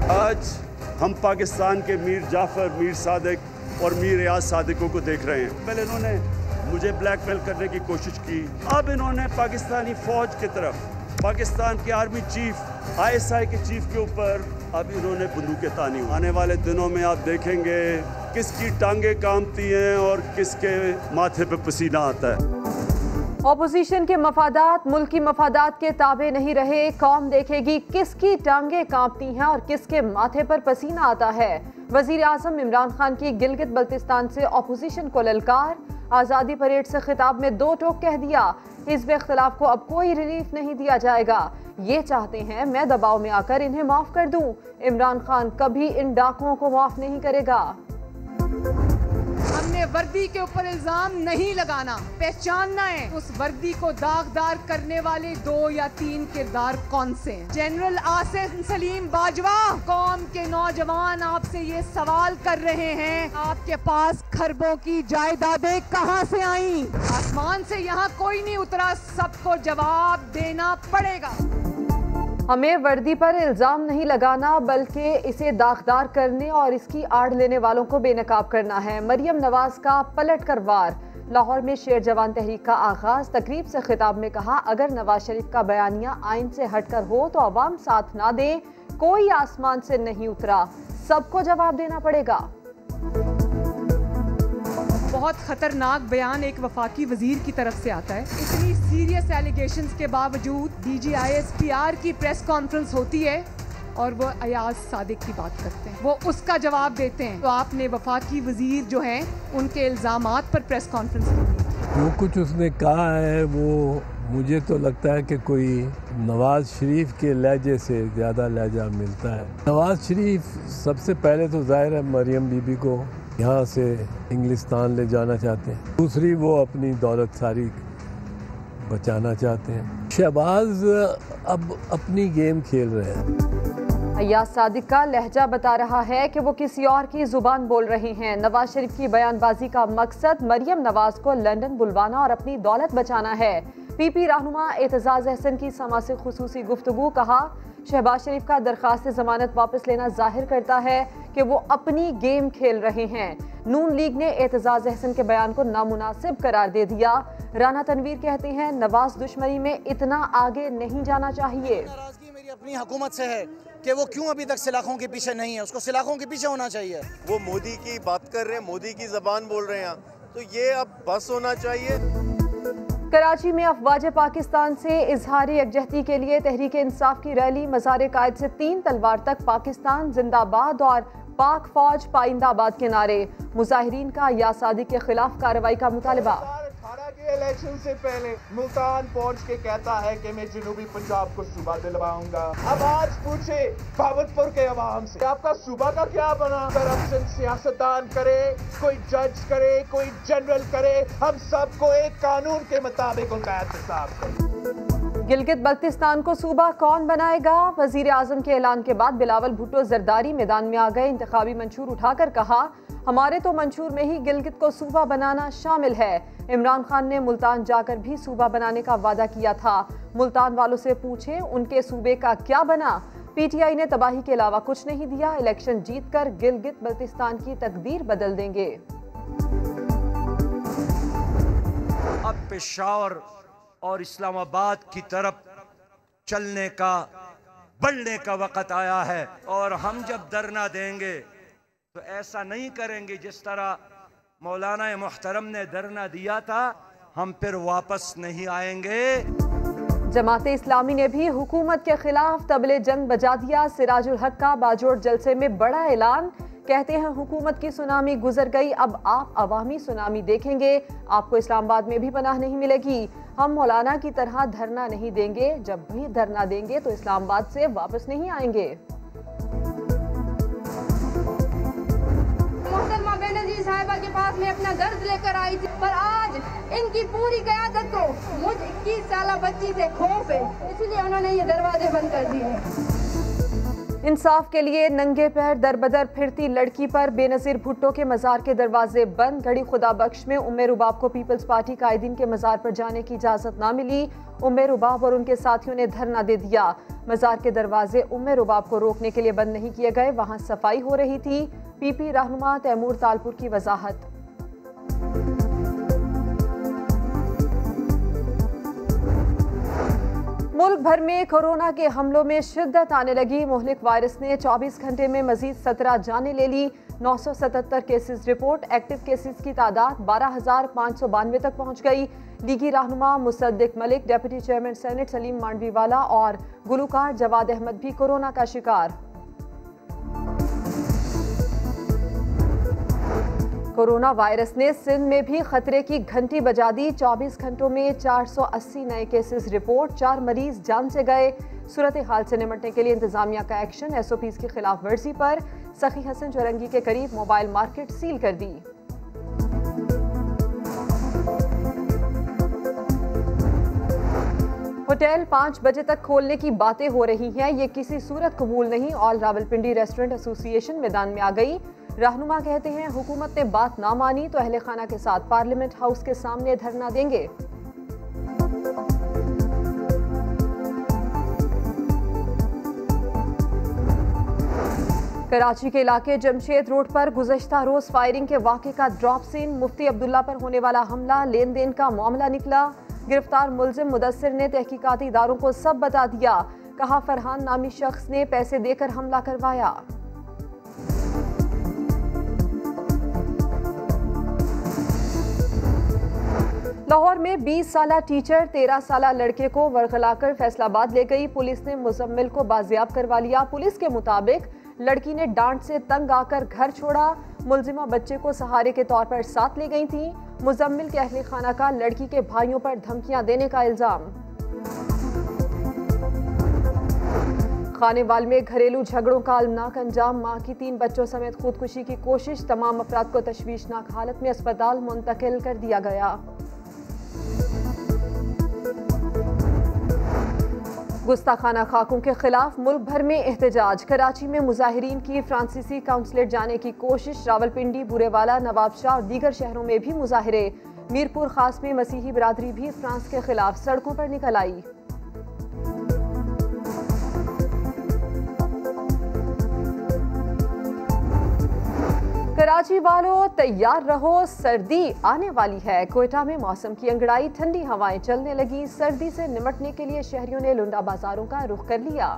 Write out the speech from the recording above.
आज हम पाकिस्तान के मीर जाफर, मीर सादिक और मीर रियाज सादिकों को देख रहे हैं। पहले इन्होंने मुझे ब्लैकमेल करने की कोशिश की, अब इन्होंने पाकिस्तानी फौज की तरफ, पाकिस्तान के आर्मी चीफ, ISI के चीफ के ऊपर अब इन्होंने बंदूकें तानी। आने वाले दिनों में आप देखेंगे किसकी टांगे कांपती हैं और किसके माथे पे पसीना आता है। ऑपोजिशन के मफादात मुल्की मफादात के ताबे नहीं रहे। कौम देखेगी किसकी टांगे कांपती हैं और किसके माथे पर पसीना आता है। वजीर आजम इमरान खान की गिलगित बल्तिस्तान से ऑपोजिशन को ललकार। आज़ादी परेड से खिताब में दो टोक कह दिया। हिज़्ब इख्तिलाफ को अब कोई रिलीफ नहीं दिया जाएगा। ये चाहते हैं मैं दबाव में आकर इन्हें माफ कर दूं। इमरान खान कभी इन डाकुओं को माफ नहीं करेगा। हमने वर्दी के ऊपर इल्जाम नहीं लगाना, पहचानना है उस वर्दी को दागदार करने वाले 2 या 3 किरदार कौन से हैं। जनरल आसिम सलीम बाजवा, कौम के नौजवान आपसे ये सवाल कर रहे हैं, आपके पास खरबों की जायदादें कहां से आई? आसमान से यहाँ कोई नहीं उतरा, सबको जवाब देना पड़ेगा। हमें वर्दी पर इल्ज़ाम नहीं लगाना बल्कि इसे दागदार करने और इसकी आड़ लेने वालों को बेनकाब करना है। मरियम नवाज का पलट कर वार। लाहौर में शेर जवान तहरीक का आगाज। तकरीब से खिताब में कहा, अगर नवाज शरीफ का बयानिया आइन से हटकर हो तो अवाम साथ ना दे। कोई आसमान से नहीं उतरा, सबको जवाब देना पड़ेगा। बहुत खतरनाक बयान एक वफाकी वजीर की तरफ से आता है। इतनी सीरियस एलिगेशंस के बावजूद DGISPR की प्रेस कॉन्फ्रेंस होती है और वो अयाज सादिक की बात करते हैं, वो उसका जवाब देते हैं। तो आपने वफाकी वजीर जो हैं उनके इल्जामात पर प्रेस कॉन्फ्रेंस की। जो कुछ उसने कहा है वो मुझे तो लगता है कि कोई नवाज शरीफ के लहजे से ज़्यादा लहजा मिलता है। नवाज शरीफ सबसे पहले तो जाहिर है मरियम बीबी को यहाँ से इंग्लिस्तान ले जाना चाहते हैं, दूसरी वो अपनी दौलत सारी बचाना चाहते हैं। शहबाज अब अपनी गेम खेल रहे हैं। अयाज सादिक का लहजा बता रहा है कि वो किसी और की जुबान बोल रहे हैं। नवाज शरीफ की बयानबाजी का मकसद मरियम नवाज को लंदन बुलवाना और अपनी दौलत बचाना है। PP रहनुमा एतजाज अहसन की समा से खुसूसी गुफ्तगू। कहा, शहबाज शरीफ का दरखास्त जमानत वापस लेना जाहिर करता है कि वो अपनी गेम खेल रहे हैं। नून लीग ने एतजाज अहसन के बयान को नामुनासिब करार दे दिया। राना तनवीर कहते हैं, नवाज दुश्मनी में इतना आगे नहीं जाना चाहिए। नाराजगी मेरी अपनी हुकूमत से है कि वो क्यों अभी तक सलाखों के पीछे नहीं है, उसको सलाखों के पीछे होना चाहिए। वो मोदी की बात कर रहे हैं, मोदी की जबान बोल रहे हैं, तो ये अब बस होना चाहिए। कराची में अफवाज पाकिस्तान से इजहार यकजहती के लिए तहरीक इंसाफ की रैली। मज़ार कायद से 3 तलवार तक पाकिस्तान जिंदाबाद और पाक फौज पाइंदाबाद के नारे। मुजाहिरीन का अयाज सादिक के खिलाफ कार्रवाई का मुतालबा। 2018 के इलेक्शन से पहले मुल्तान पहुंच के कहता है कि मैं जनूबी पंजाब को सूबा दिलवाऊंगा। अब आज पूछे भावतपुर के अवाम से, आपका सूबा का क्या बना? करप्शन सियासतदान करे, कोई जज करे, कोई जनरल करे, हम सबको एक कानून के मुताबिक उनका एहतसाब करें। गिलगित बल्तिस्तान को सूबा कौन बनाएगा? वजीर आजम के ऐलान के बाद बिलावल भुट्टो जरदारी मैदान में आ गए। इंतखाबी मंशूर उठाकर कहा, हमारे तो मंशूर में ही गिलगित को सूबा बनाना शामिल है। इमरान खान ने मुल्तान जाकर भी सूबा बनाने का वादा किया था। मुल्तान वालों से पूछें उनके सूबे का क्या बना। PTI ने तबाही के अलावा कुछ नहीं दिया। इलेक्शन जीतकर गिलगित बल्तिस्तान की तकदीर बदल देंगे। अब पेशावर और इस्लामाबाद की तरफ चलने का, बढ़ने का वक्त आया है और हम जब धरना देंगे तो ऐसा नहीं करेंगे जिस तरह मौलाना मुहतरम ने धरना दिया था, हम फिर वापस नहीं आएंगे। जमात इस्लामी ने भी हुकूमत के खिलाफ तबले जंग बजा दिया। सिराजुल हक का बाजोड़ जलसे में बड़ा ऐलान। कहते हैं, हुकूमत की सुनामी गुजर गई, अब आप अवामी सुनामी देखेंगे। आपको इस्लामाबाद में भी पनाह नहीं मिलेगी। हम मौलाना की तरह धरना नहीं देंगे। जब भी धरना देंगे तो इस्लामाबाद से वापस नहीं आएंगे। मोहतरमा बेनजीर साहिबा के पास मैं अपना दर्द लेकर आई थी, पर आज इनकी पूरी क़यादत को मुझ 21 साल बच्ची से खौफ है, इसलिए उन्होंने ये दरवाजे बंद कर दिए। इंसाफ के लिए नंगे पैर दरबदर फिरती लड़की पर बेनजीर भुट्टो के मजार के दरवाजे बंद। गढ़ी खुदा बख्श में उम्मे रुबाब को पीपल्स पार्टी कायदीन के मजार पर जाने की इजाजत ना मिली। उम्मे रुबाब और उनके साथियों ने धरना दे दिया। मजार के दरवाजे उम्मे रुबाब को रोकने के लिए बंद नहीं किए गए, वहां सफाई हो रही थी। पीपी रहनुमा तैमूर तालपुर की वजाहत। मुल्क भर में कोरोना के हमलों में शिद्दत आने लगी। मुहलिक वायरस ने 24 घंटे में मजीद 17 जानें ले ली। 977 केसेस रिपोर्ट। एक्टिव केसेस की तादाद 12,592 तक पहुंच गई। लीगी रहनुमा Musadik Malik, deputy chairman senate Saleem Mandviwalla और गुलूकार जवाद अहमद भी कोरोना का शिकार। कोरोना वायरस ने सिंध में भी खतरे की घंटी बजा दी। 24 घंटों में 480 नए केसेस रिपोर्ट। 4 मरीज जान से गए। सूरत हाल से निपटने के लिए इंतजामिया का एक्शन। SOPs की खिलाफ वर्जी पर सखी हसन चौरंगी के करीब मोबाइल मार्केट सील कर दी। होटल 5 बजे तक खोलने की बातें हो रही हैं, ये किसी सूरत कबूल नहीं। ऑल रावलपिंडी रेस्टोरेंट एसोसिएशन मैदान में आ गई। रहनुमा कहते हैं हुकूमत ने बात ना मानी तो अहले खाना के साथ पार्लियामेंट हाउस के सामने धरना देंगे। कराची के इलाके जमशेद रोड पर गुज़श्ता रोज फायरिंग के वाक़े का ड्रॉप सीन। मुफ्ती अब्दुल्ला पर होने वाला हमला लेन देन का मामला निकला। गिरफ्तार मुलजिम मुदस्सिर ने तहकीकाती इदारों को सब बता दिया। कहा फरहान नामी शख्स ने पैसे देकर हमला करवाया। लाहौर में 20 साला टीचर 13 साला लड़के को वरगलाकर फैसलाबाद ले गई। पुलिस ने मुजम्मिल को बाजियाब करवा लिया। पुलिस के मुताबिक लड़की ने डांट से तंग आकर घर छोड़ा। मुलजिमा बच्चे को सहारे के तौर पर साथ ले गई थी। मुजम्मिल के अहले खाना का लड़की के भाइयों पर धमकियां देने का इल्जाम। खानेवाल में घरेलू झगड़ों का अलमनाक अंजाम। मां की 3 बच्चों समेत खुदकुशी की कोशिश। तमाम अफराद को तशवीशनाक हालत में अस्पताल मुंतकिल कर दिया गया। गुस्ताखाना खाकों के खिलाफ मुल्क भर में एहतजाज। कराची में मुजाहिरीन की फ्रांसीसी काउंसलेट जाने की कोशिश। रावलपिंडी, बुरेवाला, नवाबशाह और दीगर शहरों में भी मुजाहिरे। मीरपुर खास में मसीही बिरादरी भी फ्रांस के खिलाफ सड़कों पर निकल आई। कराची वालों तैयार रहो, सर्दी आने वाली है। कोयटा में मौसम की अंगड़ाई, ठंडी हवाएं चलने लगी। सर्दी से निपटने के लिए शहरियों ने लुंडा बाजारों का रुख कर लिया।